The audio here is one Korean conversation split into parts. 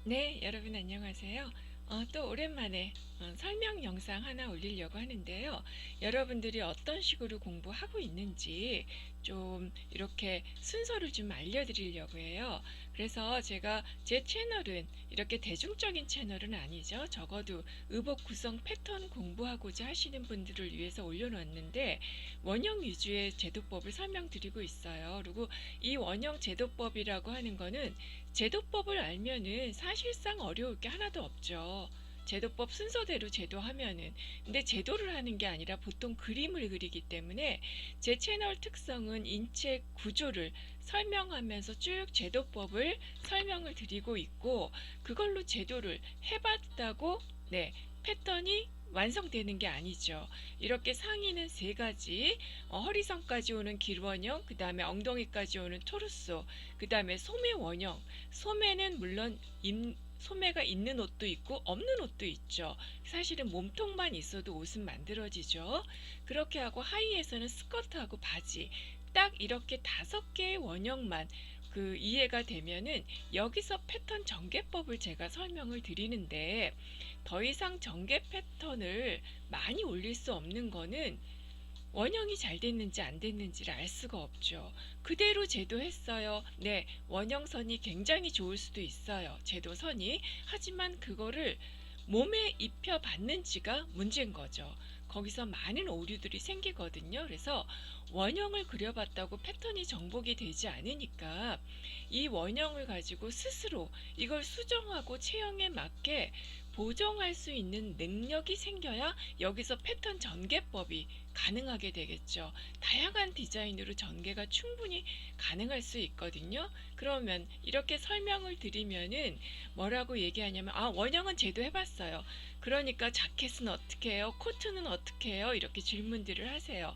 네, 여러분 안녕하세요. 또 오랜만에 설명 영상 하나 올리려고 하는데요. 여러분들이 어떤 식으로 공부하고 있는지 좀 이렇게 순서를 좀 알려드리려고 해요. 그래서 제가 제 채널은 이렇게 대중적인 채널은 아니죠. 적어도 의복 구성 패턴 공부하고자 하시는 분들을 위해서 올려놨는데 원형 위주의 제도법을 설명드리고 있어요. 그리고 이 원형 제도법이라고 하는 거는 제도법을 알면은 사실상 어려울 게 하나도 없죠. 제도법 순서대로 제도하면은. 근데 제도를 하는 게 아니라 보통 그림을 그리기 때문에 제 채널 특성은 인체 구조를 설명하면서 쭉 제도법을 설명을 드리고 있고, 그걸로 제도를 해봤다고 네, 패턴이 완성되는 게 아니죠. 이렇게 상의는 세 가지, 허리선까지 오는 길원형, 그 다음에 엉덩이까지 오는 토르소, 그 다음에 소매 원형. 소매는 물론 소매가 있는 옷도 있고 없는 옷도 있죠. 사실은 몸통만 있어도 옷은 만들어지죠. 그렇게 하고 하의에서는 스커트하고 바지, 딱 이렇게 5개의 원형만 이해가 되면은 여기서 패턴 전개법을 제가 설명을 드리는데, 더 이상 전개 패턴을 많이 올릴 수 없는 거는 원형이 잘 됐는지 안 됐는지를 알 수가 없죠. 그대로 제도했어요. 네, 원형선이 굉장히 좋을 수도 있어요. 제도선이. 하지만 그거를 몸에 입혀봤는지가 문제인 거죠. 거기서 많은 오류들이 생기거든요. 그래서 원형을 그려봤다고 패턴이 정복이 되지 않으니까 이 원형을 가지고 스스로 이걸 수정하고 체형에 맞게 보정할 수 있는 능력이 생겨야 여기서 패턴 전개법이 가능하게 되겠죠. 다양한 디자인으로 전개가 충분히 가능할 수 있거든요. 그러면 이렇게 설명을 드리면은 뭐라고 얘기하냐면, 원형은 제도 해봤어요. 그러니까 자켓은 어떻게 해요? 코트는 어떻게 해요? 이렇게 질문들을 하세요.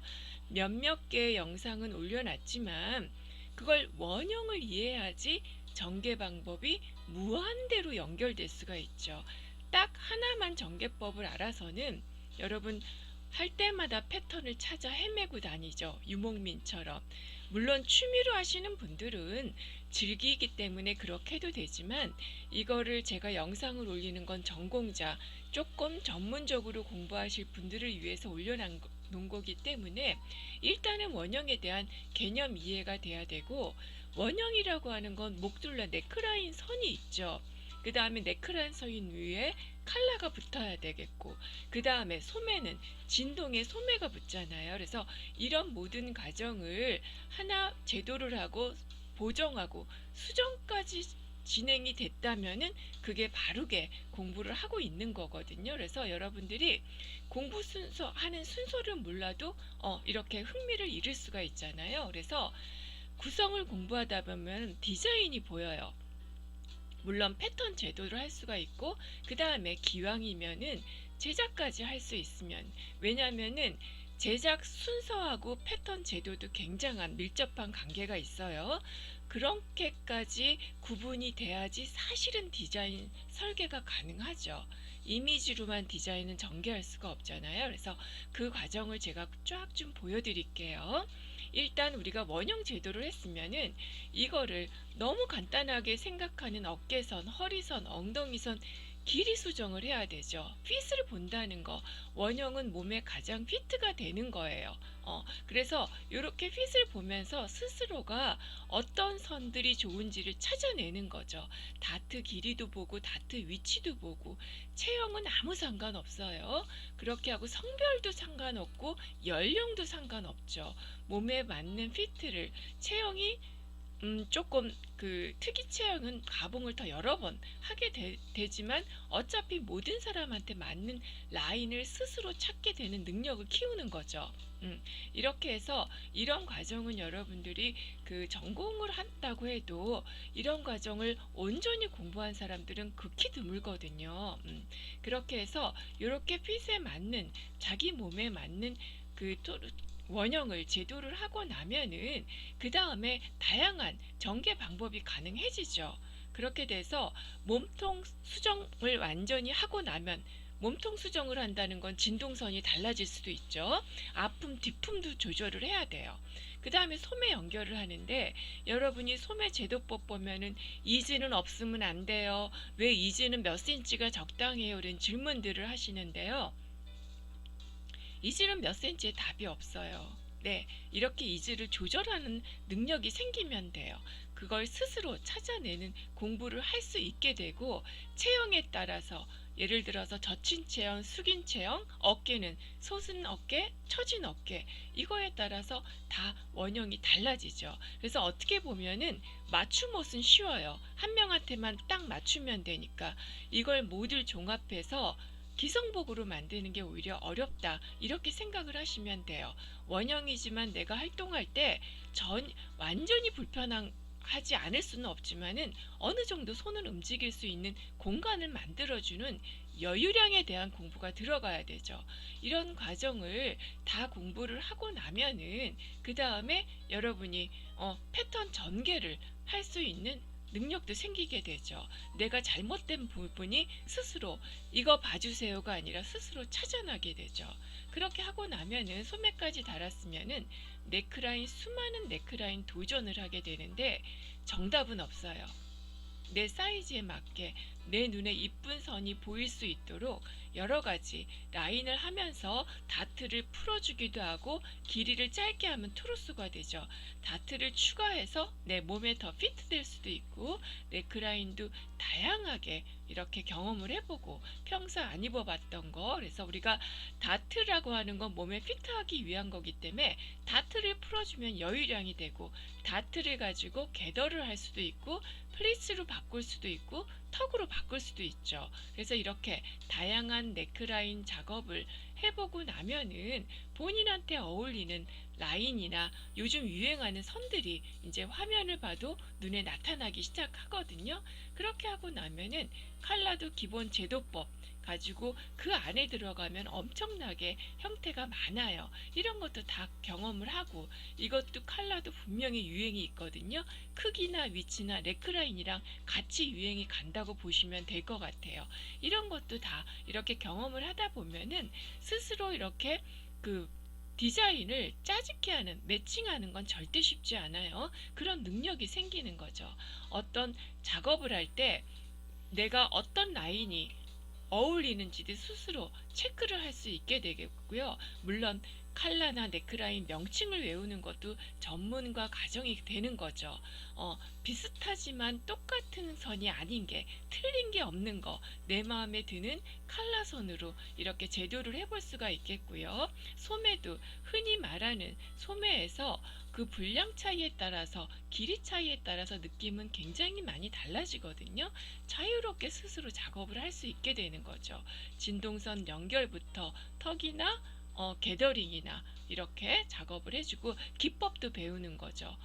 몇몇 개의 영상은 올려놨지만 그걸 원형을 이해해야지 전개 방법이 무한대로 연결될 수가 있죠. 딱 하나만 전개법을 알아서는 여러분 할 때마다 패턴을 찾아 헤매고 다니죠. 유목민처럼. 물론 취미로 하시는 분들은 즐기기 때문에 그렇게 해도 되지만, 이거를 제가 영상을 올리는 건 전공자, 조금 전문적으로 공부하실 분들을 위해서 올려놓은 거기 때문에 일단은 원형에 대한 개념 이해가 돼야 되고, 원형이라고 하는 건 목둘러 네크라인 선이 있죠. 그 다음에 네크라인 선 위에 칼라가 붙어야 되겠고, 그 다음에 소매는 진동에 소매가 붙잖아요. 그래서 이런 모든 과정을 하나 제도를 하고 보정하고 수정까지 진행이 됐다면은 그게 바르게 공부를 하고 있는 거거든요. 그래서 여러분들이 공부 순서 하는 순서를 몰라도 이렇게 흥미를 잃을 수가 있잖아요. 그래서 구성을 공부하다 보면 디자인이 보여요. 물론 패턴 제도를 할 수가 있고, 그 다음에 기왕이면은 제작까지 할 수 있으면, 왜냐면은 제작 순서하고 패턴 제도도 굉장한 밀접한 관계가 있어요. 그렇게까지 구분이 돼야지 사실은 디자인 설계가 가능하죠. 이미지로만 디자인은 전개할 수가 없잖아요. 그래서 그 과정을 제가 쫙 좀 보여드릴게요. 일단 우리가 원형 제도를 했으면은 이거를 너무 간단하게 생각하는 어깨선, 허리선, 엉덩이선 길이 수정을 해야 되죠. 핏을 본다는 거. 원형은 몸에 가장 피트가 되는 거예요. 그래서 이렇게 핏을 보면서 스스로가 어떤 선들이 좋은지를 찾아내는 거죠. 다트 길이도 보고 다트 위치도 보고. 체형은 아무 상관없어요. 그렇게 하고 성별도 상관없고 연령도 상관없죠. 몸에 맞는 피트를, 체형이 조금 특이 체형은 가봉을 더 여러 번 하게 되지만 어차피 모든 사람한테 맞는 라인을 스스로 찾게 되는 능력을 키우는 거죠. 이렇게 해서 이런 과정은 여러분들이 전공을 한다고 해도 이런 과정을 온전히 공부한 사람들은 극히 드물거든요. 그렇게 해서 이렇게 핏에 맞는, 자기 몸에 맞는 그 원형을 제도를 하고 나면은 그 다음에 다양한 전개 방법이 가능해지죠. 그렇게 돼서 몸통 수정을 완전히 하고 나면 몸통 수정을 한다는 건 진동선이 달라질 수도 있죠. 아픔, 뒤품도 조절을 해야 돼요. 그 다음에 소매 연결을 하는데 여러분이 소매 제도법 보면은 이즈는 없으면 안 돼요. 왜 이즈는 몇 센치가 적당해요? 이런 질문들을 하시는데요. 이즈는 몇 센치에 답이 없어요. 네, 이렇게 이즈를 조절하는 능력이 생기면 돼요. 그걸 스스로 찾아내는 공부를 할 수 있게 되고 체형에 따라서 예를 들어서 젖힌 체형, 숙인 체형, 어깨는 솟은 어깨, 처진 어깨 이거에 따라서 다 원형이 달라지죠. 그래서 어떻게 보면은 맞춤 옷은 쉬워요. 한 명한테만 딱 맞추면 되니까 이걸 모두 종합해서 기성복으로 만드는 게 오히려 어렵다 이렇게 생각을 하시면 돼요. 원형이지만 내가 활동할 때 완전히 불편하지 않을 수는 없지만은 어느 정도 손을 움직일 수 있는 공간을 만들어주는 여유량에 대한 공부가 들어가야 되죠. 이런 과정을 다 공부를 하고 나면은 그 다음에 여러분이 패턴 전개를 할 수 있는 능력도 생기게 되죠. 내가 잘못된 부분이 스스로 이거 봐주세요가 아니라 스스로 찾아나게 되죠. 그렇게 하고 나면은 소매까지 달았으면은 수많은 네크라인 도전을 하게 되는데 정답은 없어요. 내 사이즈에 맞게 내 눈에 이쁜 선이 보일 수 있도록 여러 가지 라인을 하면서 다트를 풀어주기도 하고 길이를 짧게 하면 트루스가 되죠. 다트를 추가해서 내 몸에 더 피트될 수도 있고 네크라인도 다양하게 이렇게 경험을 해보고 평소 안 입어봤던 거 그래서 우리가 다트라고 하는 건 몸에 피트하기 위한 거기 때문에 다트를 풀어주면 여유량이 되고 다트를 가지고 궤도를 할 수도 있고 플리츠로 바꿀 수도 있고 턱으로 바꿀 수도 있죠. 그래서 이렇게 다양한 네크라인 작업을 해보고 나면은 본인한테 어울리는 라인이나 요즘 유행하는 선들이 이제 화면을 봐도 눈에 나타나기 시작하거든요. 그렇게 하고 나면은 컬러도 기본 제도법 가지고 그 안에 들어가면 엄청나게 형태가 많아요. 이런 것도 다 경험을 하고 이것도 컬러도 분명히 유행이 있거든요. 크기나 위치나 넥라인이랑 같이 유행이 간다고 보시면 될 것 같아요. 이런 것도 다 이렇게 경험을 하다 보면은 스스로 이렇게 그 디자인을 짜집게 하는, 매칭하는 건 절대 쉽지 않아요. 그런 능력이 생기는 거죠. 어떤 작업을 할 때 내가 어떤 라인이 어울리는지도 스스로 체크를 할 수 있게 되겠고요. 물론 칼라나 네크라인 명칭을 외우는 것도 전문과 과정이 되는 거죠. 비슷하지만 똑같은 선이 아닌 게 틀린 게 없는 거 내 마음에 드는 칼라선으로 이렇게 제도를 해볼 수가 있겠고요. 소매도 흔히 말하는 소매에서 그 분량 차이에 따라서 길이 차이에 따라서 느낌은 굉장히 많이 달라지거든요. 자유롭게 스스로 작업을 할 수 있게 되는 거죠. 진동선 연결부터 턱이나 게더링이나 이렇게 작업을 해주고 기법도 배우는 거죠.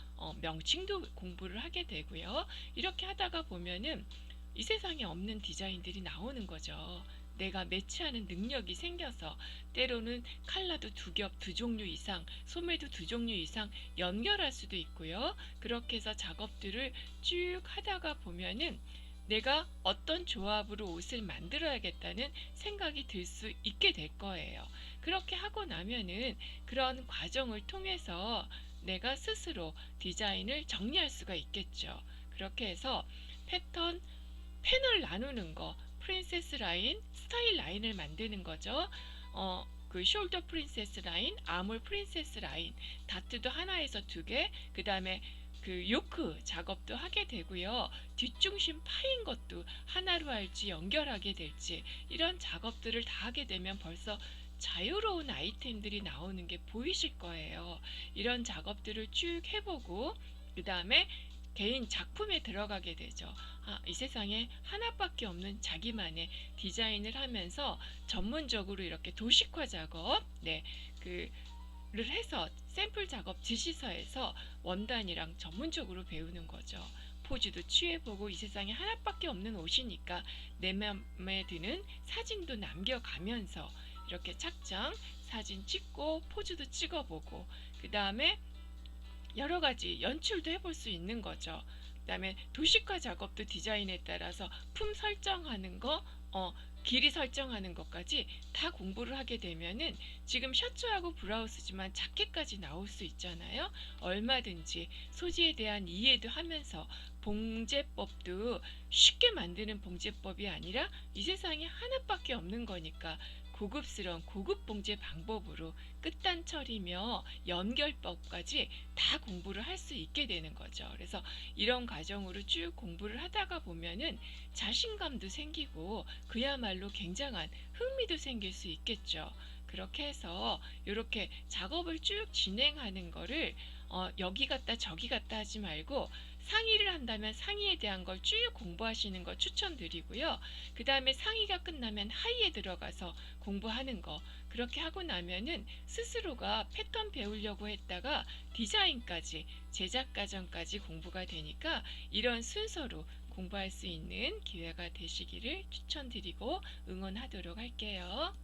명칭도 공부를 하게 되고요. 이렇게 하다가 보면은 이 세상에 없는 디자인들이 나오는 거죠. 내가 매치하는 능력이 생겨서 때로는 칼라도 두 겹, 두 종류 이상, 소매도 두 종류 이상 연결할 수도 있고요. 그렇게 해서 작업들을 쭉 하다가 보면은 내가 어떤 조합으로 옷을 만들어야겠다는 생각이 들 수 있게 될 거예요. 그렇게 하고 나면은 그런 과정을 통해서 내가 스스로 디자인을 정리할 수가 있겠죠. 그렇게 해서 패턴, 펜을 나누는 거, 프린세스 라인, 스타일 라인을 만드는 거죠. 그 숄더 프린세스 라인, 아몰 프린세스 라인, 다트도 하나에서 두 개, 그 다음에 그 요크 작업도 하게 되고요. 뒷중심 파인 것도 하나로 할지 연결하게 될지 이런 작업들을 다 하게 되면 벌써 자유로운 아이템들이 나오는 게 보이실 거예요. 이런 작업들을 쭉 해보고 그 다음에 개인 작품에 들어가게 되죠. 이 세상에 하나밖에 없는 자기만의 디자인을 하면서 전문적으로 이렇게 도식화 작업, 를 해서 샘플 작업 지시서에서 원단이랑 전문적으로 배우는 거죠. 포즈도 취해보고 이 세상에 하나밖에 없는 옷이니까 내 맘에 드는 사진도 남겨가면서 이렇게 착장 사진 찍고 포즈도 찍어보고 그 다음에 여러 가지 연출도 해볼 수 있는 거죠. 그 다음에 도식화 작업도 디자인에 따라서 품 설정하는 거, 길이 설정하는 것까지 다 공부를 하게 되면은 지금 셔츠하고 브라우스지만 자켓까지 나올 수 있잖아요. 얼마든지 소지에 대한 이해도 하면서 봉제법도 쉽게 만드는 봉제법이 아니라 이 세상에 하나밖에 없는 거니까 고급스러운 고급 봉제 방법으로 끝단 처리며 연결법까지 다 공부를 할 수 있게 되는 거죠. 그래서 이런 과정으로 쭉 공부를 하다가 보면은 자신감도 생기고 그야말로 굉장한 흥미도 생길 수 있겠죠. 그렇게 해서 이렇게 작업을 쭉 진행하는 거를 여기 갔다 저기 갔다 하지 말고 상의를 한다면 상의에 대한 걸 쭉 공부하시는 거 추천드리고요. 그 다음에 상의가 끝나면 하의에 들어가서 공부하는 거, 그렇게 하고 나면은 스스로가 패턴 배우려고 했다가 디자인까지 제작 과정까지 공부가 되니까 이런 순서로 공부할 수 있는 기회가 되시기를 추천드리고 응원하도록 할게요.